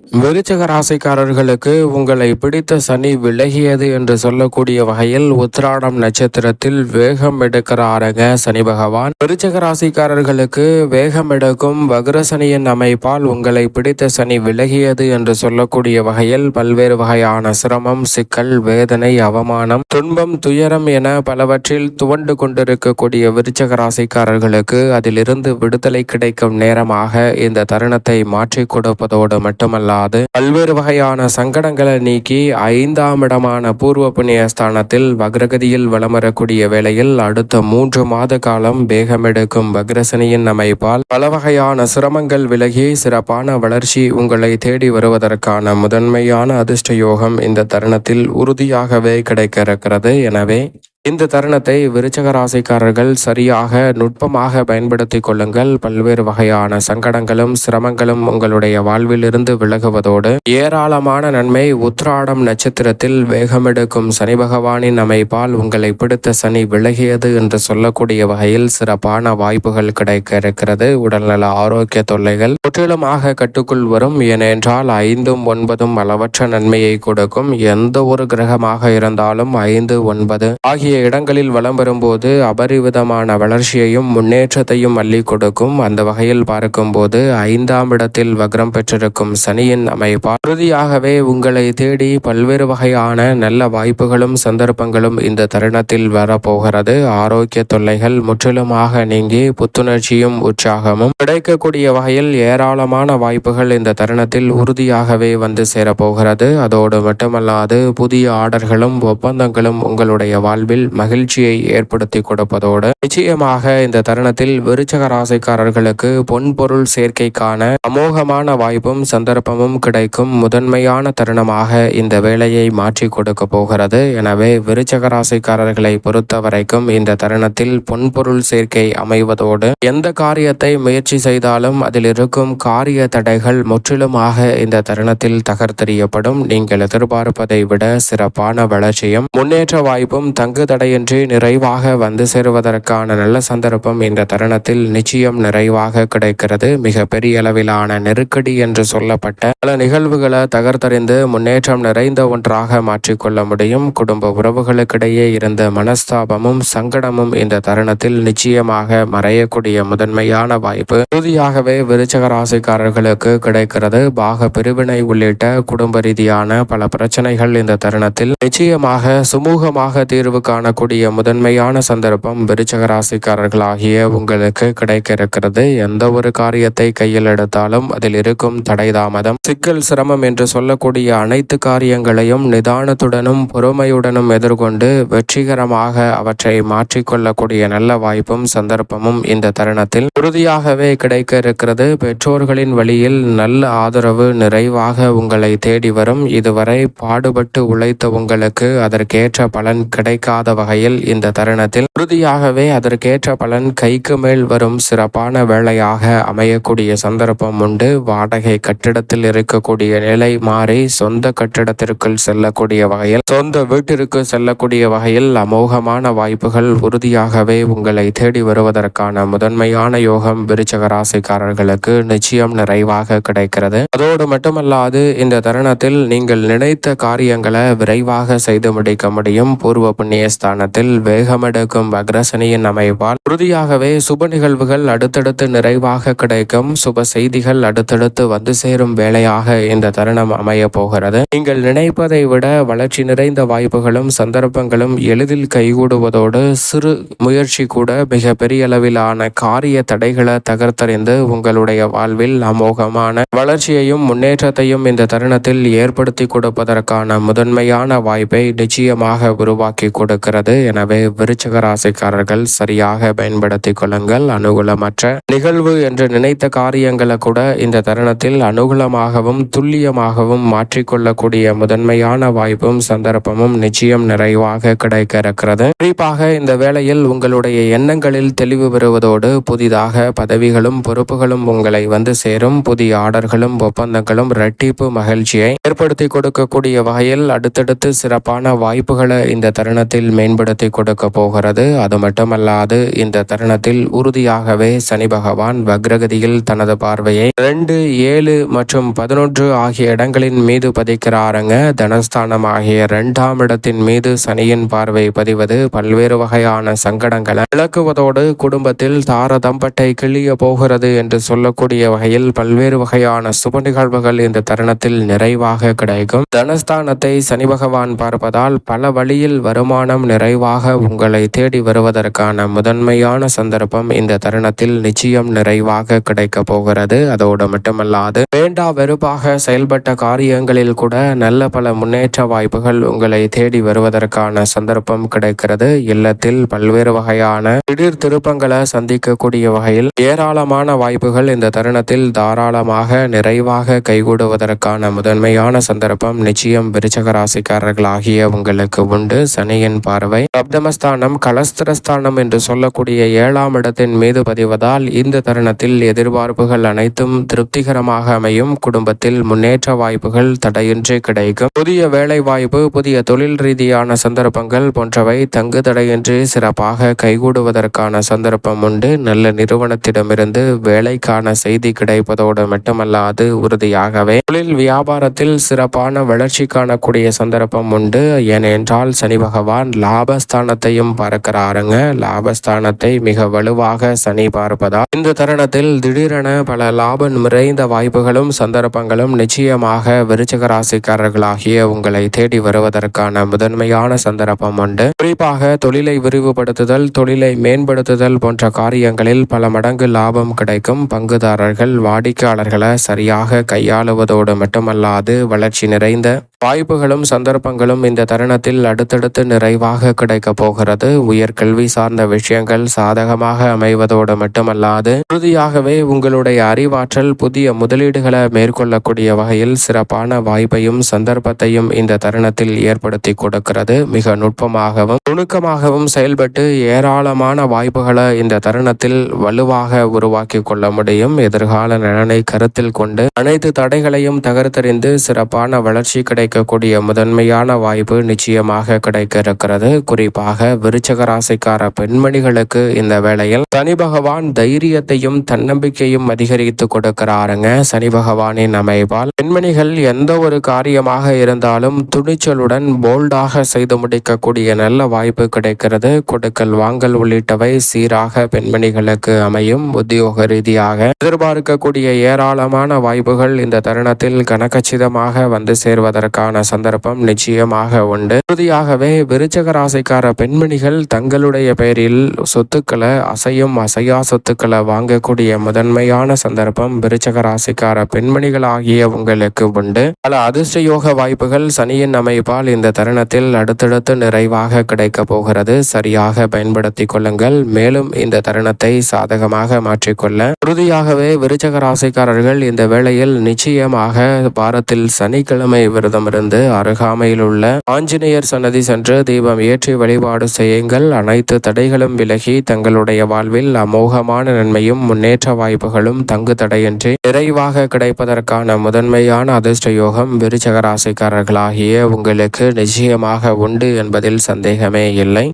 விருச்சிக ராசிக்காரர்களுக்கு உங்களை பிடித்த சனி விலகியது என்று சொல்லக்கூடிய வகையில் உத்திராடம் நட்சத்திரத்தில் வேகம் எடுக்கிறாருங்க சனி பகவான். விருச்சிக ராசிக்காரர்களுக்கு வேகம் எடுக்கும் வக்ர சனியின் அமைப்பால் உங்களை பிடித்த சனி விலகியது என்று சொல்லக்கூடிய வகையில் பல்வேறு வகையான சிரமம், சிக்கல், வேதனை, அவமானம், துன்பம், துயரம் என பலவற்றில் துவண்டு கொண்டிருக்கக்கூடிய விருச்சிக ராசிக்காரர்களுக்கு அதிலிருந்து விடுதலை கிடைக்கும் நேரமாக இந்த தருணத்தை மாற்றி கொடுப்பதோடு மட்டுமல்ல, பல்வேறு வகையான சங்கடங்களை நீக்கி 5ஆம் இடமான பூர்வ புண்ணிய ஸ்தானத்தில் வக்ரகதியில் வலம் வரக்கூடிய வேளையில் அடுத்த 3 மாத காலம் வேகமெடுக்கும் வக்ரசனியின் அமைப்பால் பல வகையான சிரமங்கள் விலகி சிறப்பான வளர்ச்சி உங்களை தேடி வருவதற்கான முதன்மையான அதிர்ஷ்ட யோகம் இந்த தருணத்தில் உறுதியாகவே கிடைக்க இருக்கிறது. எனவே இந்த தருணத்தை விருச்சிக ராசிக்காரர்கள் சரியாக நுட்பமாக பயன்படுத்தி கொள்ளுங்கள். பல்வேறு வகையான சங்கடங்களும் சிரமங்களும் உங்களுடைய வாழ்வில் இருந்து விலகுவதோடு ஏராளமான நன்மை உத்திராடம் நட்சத்திரத்தில் வேகமெடுக்கும் சனி பகவானின் அமைப்பால் உங்களை பிடித்த சனி விலகியது என்று சொல்லக்கூடிய வகையில் சிறப்பான வாய்ப்புகள் கிடைக்க இருக்கிறது. உடல்நல ஆரோக்கிய தொல்லைகள் முற்றிலுமாக கட்டுக்குள் வரும். ஏனென்றால் 5ம் 9ம் அளவற்ற நன்மையை கொடுக்கும். எந்த ஒரு கிரகமாக இருந்தாலும் 5, 9 ஆகிய இடங்களில் வலம் வரும்போது அபரிவிதமான வளர்ச்சியையும் முன்னேற்றத்தையும் அள்ளி கொடுக்கும். அந்த வகையில் பார்க்கும்போது 5ஆம் இடத்தில் வக்ரம் பெற்றிருக்கும் சனியின் அமைப்பால் உறுதியாகவே உங்களை தேடி பல்வேறு வகையான நல்ல வாய்ப்புகளும் சந்தர்ப்பங்களும் இந்த தருணத்தில் வரப்போகிறது. ஆரோக்கிய தொல்லைகள் முற்றிலுமாக நீங்கி புத்துணர்ச்சியும் உற்சாகமும் கிடைக்கக்கூடிய வகையில் ஏராளமான வாய்ப்புகள் இந்த தருணத்தில் உறுதியாகவே வந்து சேரப்போகிறது. அதோடு மட்டுமல்லாது புதிய ஆர்டர்களும் ஒப்பந்தங்களும் உங்களுடைய வாழ்வில் மகிழ்ச்சியை ஏற்படுத்தி கொடுப்பதோடு நிச்சயமாக இந்த தருணத்தில் விருச்சிக ராசிக்காரர்களுக்கு பொன்பொருள் சேர்க்கைக்கான அமோகமான வாய்ப்பும் சந்தர்ப்பமும் கிடைக்கும் முதன்மையான தருணமாக இந்த வேலையை மாற்றி கொடுக்க போகிறது. எனவே விருச்சிக ராசிக்காரர்களை பொறுத்த வரைக்கும் இந்த தருணத்தில் பொன்பொருள் சேர்க்கை அமைவதோடு எந்த காரியத்தை முயற்சி செய்தாலும் அதில் இருக்கும் காரிய தடைகள் முற்றிலுமாக இந்த தருணத்தில் தகர்த்தெறியப்படும். நீங்கள் எதிர்பார்ப்பதை விட சிறப்பான வளர்ச்சியும் முன்னேற்ற வாய்ப்பும் தங்கு தடையின்றி நிறைவாக வந்து சேருவதற்கான நல்ல சந்தர்ப்பம் இந்த தருணத்தில் நிச்சயம் நிறைவாக கிடைக்கிறது. மிக பெரிய அளவிலான நெருக்கடி என்று சொல்லப்பட்ட பல நிகழ்வுகளை தகர்த்தறிந்து முன்னேற்றம் நிறைந்த ஒன்றாக மாற்றிக்கொள்ள முடியும். குடும்ப உறவுகளுக்கிடையே இருந்த மனஸ்தாபமும் சங்கடமும் இந்த தருணத்தில் நிச்சயமாக மறையக்கூடிய முதன்மையான வாய்ப்பு உறுதியாகவே விருச்சிக ராசிக்காரர்களுக்கு கிடைக்கிறது. பாக பிரிவினை உள்ளிட்ட குடும்ப ரீதியான பல பிரச்சனைகள் இந்த தருணத்தில் நிச்சயமாக சுமூகமாக தீர்வு காணக்கூடிய முதன்மையான சந்தர்ப்பம் விருச்சிக ராசிக்காரர்களாகிய உங்களுக்கு கிடைக்க இருக்கிறது. எந்த ஒரு காரியத்தை கையில் எடுத்தாலும் அதில் இருக்கும் தடை தாமதம், சிக்கல், சிரமம் என்று சொல்லக்கூடிய அனைத்து காரியங்களையும் நிதானத்துடனும் பொறுமையுடனும் எதிர்கொண்டு வெற்றிகரமாக அவற்றை மாற்றிக்கொள்ளக்கூடிய நல்ல வாய்ப்பும் சந்தர்ப்பமும் இந்த தருணத்தில் உறுதியாகவே கிடைக்க இருக்கிறது. பெற்றோர்களின் வழியில் நல்ல ஆதரவு நிறைவாக உங்களை தேடி வரும். இதுவரை பாடுபட்டு உழைத்த உங்களுக்கு அதற்கேற்ற பலன் கிடைக்காத வகையில் இந்த தருணத்தில் உறுதியாகவே அதற்கேற்ற பலன் கைக்கு மேல் வரும் சிறப்பான வேளையாக அமையக்கூடிய சந்தர்ப்பம் உண்டு. வாடகை கட்டிடத்தில் இருக்கக்கூடிய நிலை மாறி சொந்த கட்டிடத்திற்குள் செல்லக்கூடிய வகையில், சொந்த வீட்டிற்கு செல்லக்கூடிய வகையில் அமோகமான வாய்ப்புகள் உறுதியாகவே உங்களை தேடி வருவதற்கான முதன்மையான யோகம் விருச்சிக ராசிக்காரர்களுக்கு நிச்சயம் நிறைவாக கிடைக்கிறது. அதோடு மட்டுமல்லாது இந்த தருணத்தில் நீங்கள் நினைத்த காரியங்களை விரைவாக செய்து முடிக்க முடியும். பூர்வ புண்ணிய ஸ்தானத்தில் வேகமெடுக்கும் வக்ரசனியின் அமைப்பால் உறுதியாகவே சுப நிகழ்வுகள் அடுத்தடுத்து நிறைவாக கிடைக்கும். சுப செய்திகள் அடுத்தடுத்து வந்து சேரும் வேளையாக இந்த தருணம் அமைய போகிறது. நீங்கள் நினைப்பதை விட வளர்ச்சி நிறைந்த வாய்ப்புகளும் சந்தர்ப்பங்களும் எளிதில் கைகூடுவதோடு சிறு முயற்சி கூட மிக பெரிய அளவிலான காரிய தடைகளை தகர்த்தறிந்து உங்களுடைய வாழ்வில் அமோகமான வளர்ச்சியையும் முன்னேற்றத்தையும் இந்த தருணத்தில் ஏற்படுத்தி கொடுப்பதற்கான முதன்மையான வாய்ப்பை நிச்சயமாக உருவாக்கி கொடுக்கிறது. எனவே விருச்சிக ராசிக்காரர்கள் சரியாக பயன்படுத்திக் கொள்ளுங்கள். அனுகூலமற்ற நிகழ்வு என்று நினைத்த காரியங்களை கூட இந்த தருணத்தில் அனுகூலமாகவும் துல்லியமாகவும் மாற்றிக்கொள்ளக்கூடிய முதன்மையான வாய்ப்பும் சந்தர்ப்பமும் நிச்சயம் நிறைவாக கிடைக்க இருக்கிறது. குறிப்பாக இந்த வேளையில் உங்களுடைய எண்ணங்களில் தெளிவு பெறுவதோடு புதிதாக பதவிகளும் பொறுப்புகளும் உங்களை வந்து சேரும். புதிய ஆர்டர்களும் ஒப்பந்தங்களும் இரட்டிப்பு மகிழ்ச்சியை ஏற்படுத்தி கொடுக்கக்கூடிய வகையில் அடுத்தடுத்து சிறப்பான வாய்ப்புகளை இந்த தருணத்தில் மேம்படுத்தி கொடுக்க போகிறது. கொடுக்கிறது. அது மட்டுமல்லாது இந்த தருணத்தில் உறுதியாகவே சனி பகவான் வக்ரகதியில் தனது பார்வையை 2, 7 மற்றும் 11 ஆகிய இடங்களின் மீது பதிக்கிறாருங்க. தனஸ்தானம் ஆகிய 2ஆம் இடத்தின் மீது சனியின் பார்வை பதிவது பல்வேறு வகையான சங்கடங்களை விளக்குவதோடு குடும்பத்தில் தாரதம்பட்டை கிளிய போகிறது என்று சொல்லக்கூடிய வகையில் பல்வேறு வகையான சுப நிகழ்வுகள் இந்த தருணத்தில் நிறைவாக கிடைக்கும். தனஸ்தானத்தை சனி பகவான் பார்ப்பதால் பல வழியில் வருமானம் நிறைவாக உங்களை தேடி வருவதற்கான முதன்மையான சந்தர்ப்பம் இந்த தருணத்தில் நிச்சயம் நிறைவாக கிடைக்க போகிறது. அதோடு மட்டுமல்லாது வேண்டா வெறுப்பாக செயல்பட்ட காரியங்களில் கூட நல்ல பல முன்னேற்ற வாய்ப்புகள் உங்களை தேடி வருவதற்கான சந்தர்ப்பம் கிடைக்கிறது. இல்லத்தில் பல்வேறு வகையான திடீர் திருப்பங்களை சந்திக்கக்கூடிய வகையில் ஏராளமான வாய்ப்புகள் இந்த தருணத்தில் தாராளமாக நிறைவாக கைகூடுவதற்கான முதன்மையான சந்தர்ப்பம் நிச்சயம் விருச்சக ராசிக்காரர்களாகிய உங்களுக்கு உண்டு. சனியின் பார்வை சப்தமஸ்தானம் கலஸ்திரஸ்தானம் என்று சொல்லக்கூடிய 7ஆம் இடத்தின் மீது பதிவதால் இந்த தருணத்தில் எதிர்பார்ப்புகள் அனைத்தும் திருப்திகரமாக அமையும். குடும்பத்தில் முன்னேற்ற வாய்ப்புகள் தடையின்றி கிடைக்கும். புதிய வேலை வாய்ப்பு, புதிய தொழில் ரீதியான சந்தர்ப்பங்கள் போன்றவை தங்கு தடையின்றி சிறப்பாக கைகூடுவதற்கான சந்தர்ப்பம் உண்டு. நல்ல நிறுவனத்திடமிருந்து வேலைக்கான செய்தி கிடைப்பதோடு மட்டுமல்லாது உறுதியாகவே தொழில் வியாபாரத்தில் சிறப்பான வளர்ச்சி காணக்கூடிய சந்தர்ப்பம் உண்டு. ஏனென்றால் சனி பகவான் லாபஸ்தானத்தையும் பார்க்கிறாருங்க. லாபஸ்தானத்தை மிக வலுவாக சனி பார்ப்பதால் இந்த தருணத்தில் திடீரென பல லாபம் நிறைந்த வாய்ப்புகளும் சந்தர்ப்பங்களும் நிச்சயமாக விருச்சிக ராசிக்காரர்களாகிய உங்களை தேடி வருவதற்கான முதன்மையான சந்தர்ப்பம் உண்டு. குறிப்பாக தொழிலை விரிவுபடுத்துதல், தொழிலை மேம்படுத்துதல் போன்ற காரியங்களில் பல மடங்கு லாபம் கிடைக்கும். பங்குதாரர்கள் வாடிக்கையாளர்களை சரியாக கையாளுவதோடு மட்டுமல்லாது வளர்ச்சி நிறைந்த வாய்ப்புகளும் சந்தர்ப்பங்களும் இந்த தருணத்தில் அடுத்தடுத்து நிறைவாக கிடைக்க போகிறது. உயர்கல்வி சார்ந்த விஷயங்கள் சாதகமாக அமைவதோடு மட்டுமல்லாது உறுதியாகவே உங்களுடைய அறிவாற்றல் புதிய முதலீடுகளை மேற்கொள்ளக்கூடிய வகையில் சிறப்பான வாய்ப்பையும் சந்தர்ப்பத்தையும் இந்த தருணத்தில் ஏற்படுத்தி கொடுக்கிறது. மிக நுட்பமாகவும் நுணுக்கமாகவும் செயல்பட்டு ஏராளமான வாய்ப்புகளை இந்த தருணத்தில் வலுவாக உருவாக்கி கொள்ள முடியும். எதிர்கால நலனை கருத்தில் கொண்டு அனைத்து தடைகளையும் தகர்த்தெறிந்து சிறப்பான வளர்ச்சி கிடைக்கக்கூடிய முதன்மையான வாய்ப்பு நிச்சயமாக கிடைக்க இருக்கிறது. குறிப்பாக விருச்சிக ராசிக்கார பெண்மணிகளுக்கு இந்த வேளையில் சனி பகவான் தைரியத்தையும் தன்னம்பிக்கையும் அதிகரித்து கொடுக்கிறாருங்க. சனி பகவானின் அமைப்பால் பெண்மணிகள் எந்த ஒரு காரியமாக இருந்தாலும் துணிச்சலுடன் போல்டாக செய்து முடிக்கக்கூடிய நல்ல வாய்ப்பு கிடைக்கிறது. கொடுக்கல் வாங்கல் உள்ளிட்டவை சீராக பெண்மணிகளுக்கு அமையும். உத்தியோக ரீதியாக எதிர்பார்க்கக்கூடிய ஏராளமான வாய்ப்புகள் இந்த தருணத்தில் கனகச்சிதமாக வந்து சேர்வதற்கான சந்தர்ப்பம் நிச்சயமாக உண்டு. உறுதியாகவே விருச்சிக ராசிக்கார பெண்மணிகள் தங்களுடைய பெயரில் சொத்துக்களை அசையும் அசையா சொத்துக்களை வாங்கக்கூடிய முதன்மையான சந்தர்ப்பம் விருச்சிக ராசிக்கார பெண்மணிகள் ஆகிய உங்களுக்கு உண்டு. பல அதிர்ஷ்ட யோக வாய்ப்புகள் சனியின் அமைப்பால் இந்த தருணத்தில் அடுத்தடுத்து நிறைவாக கிடைக்க போகிறது. சரியாக பயன்படுத்திக் கொள்ளுங்கள். மேலும் இந்த தருணத்தை சாதகமாக மாற்றிக்கொள்ள உறுதியாகவே விருச்சிக ராசிக்காரர்கள் இந்த வேளையில் நிச்சயமாக வாரத்தில் சனிக்கிழமை விரதம் இருந்து அருகாமையில் உள்ள ஆஞ்சநேயர் சன்னதி சென்று தீபம் ஏற்றி வழிபாடு செய்யுங்கள். அனைத்து தடைகளும் விலகி தங்களுடைய வாழ்வில் அமோகமான நன்மையும் முன்னேற்ற வாய்ப்புகளும் தங்கு தடையின்றி நிறைவாக கிடைப்பதற்கான முதன்மையான அதிர்ஷ்ட யோகம் விருச்சிக ராசிக்காரர்களாகிய உங்களுக்கு நிச்சயமாக உண்டு என்பதில் சந்தேகமே இல்லை.